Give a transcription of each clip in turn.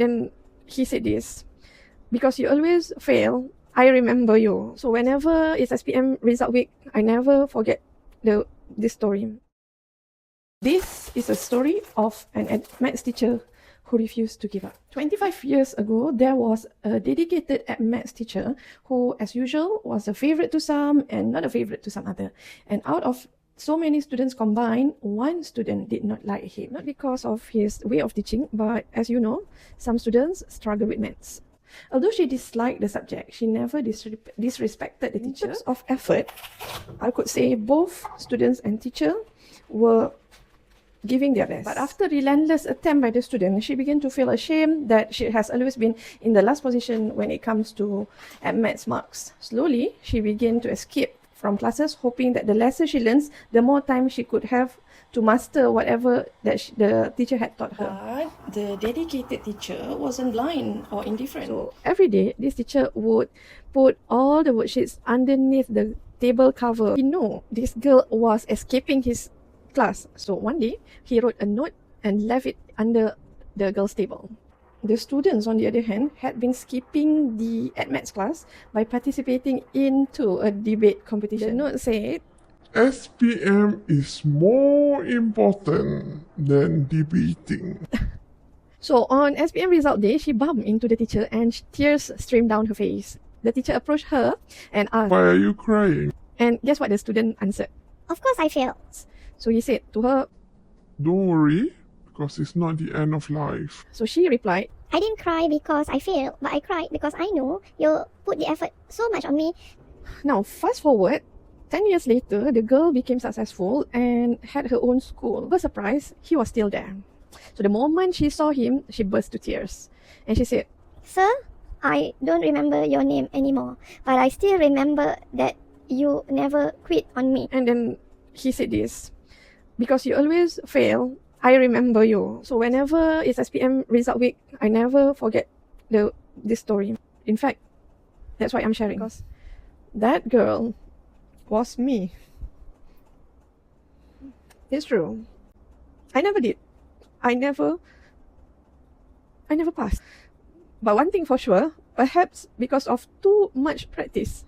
And then he said this, because you always fail, I remember you. So whenever it's SPM result week, I never forget this story. This is a story of an maths teacher who refused to give up. 25 years ago, there was a dedicated maths teacher who, as usual, was a favorite to some and not a favorite to some other. And out of so many students combined, one student did not like him. Not because of his way of teaching, but as you know, some students struggle with maths. Although she disliked the subject, she never disrespected the teacher. In terms of effort, I could say both students and teacher were giving their best. But after relentless attempt by the student, she began to feel ashamed that she has always been in the last position when it comes to maths marks. Slowly, she began to escape from classes, hoping that the lesser she learns, the more time she could have to master whatever that the teacher had taught her. But the dedicated teacher wasn't blind or indifferent. So every day, this teacher would put all the worksheets underneath the table cover. He knew this girl was escaping his class. So one day, he wrote a note and left it under the girl's table. The students, on the other hand, had been skipping the maths class by participating into a debate competition. The note said, SPM is more important than debating. So on SPM result day, she bumped into the teacher and tears streamed down her face. The teacher approached her and asked, "Why are you crying?" And guess what the student answered? Of course I failed. So he said to her, "Don't worry, because it's not the end of life." So she replied, I didn't cry because I failed, but I cried because I know you put the effort so much on me. Now fast forward, 10 years later, the girl became successful and had her own school. To her surprise, he was still there. So the moment she saw him, she burst to tears. And she said, Sir, I don't remember your name anymore, but I still remember that you never quit on me. And then he said this, because you always fail, I remember you. So whenever it's SPM result week, I never forget this story. In fact, that's why I'm sharing. Because that girl was me. It's true. I never did. I never passed. But one thing for sure, perhaps because of too much practice,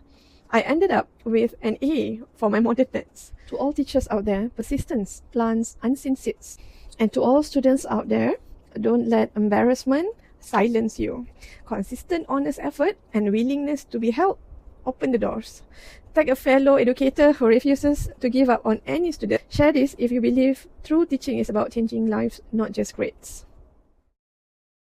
I ended up with an A for my modern maths. To all teachers out there, persistence plants unseen seeds. And to all students out there, don't let embarrassment silence you. Consistent, honest effort and willingness to be helped open the doors. Tag a fellow educator who refuses to give up on any student. Share this if you believe true teaching is about changing lives, not just grades.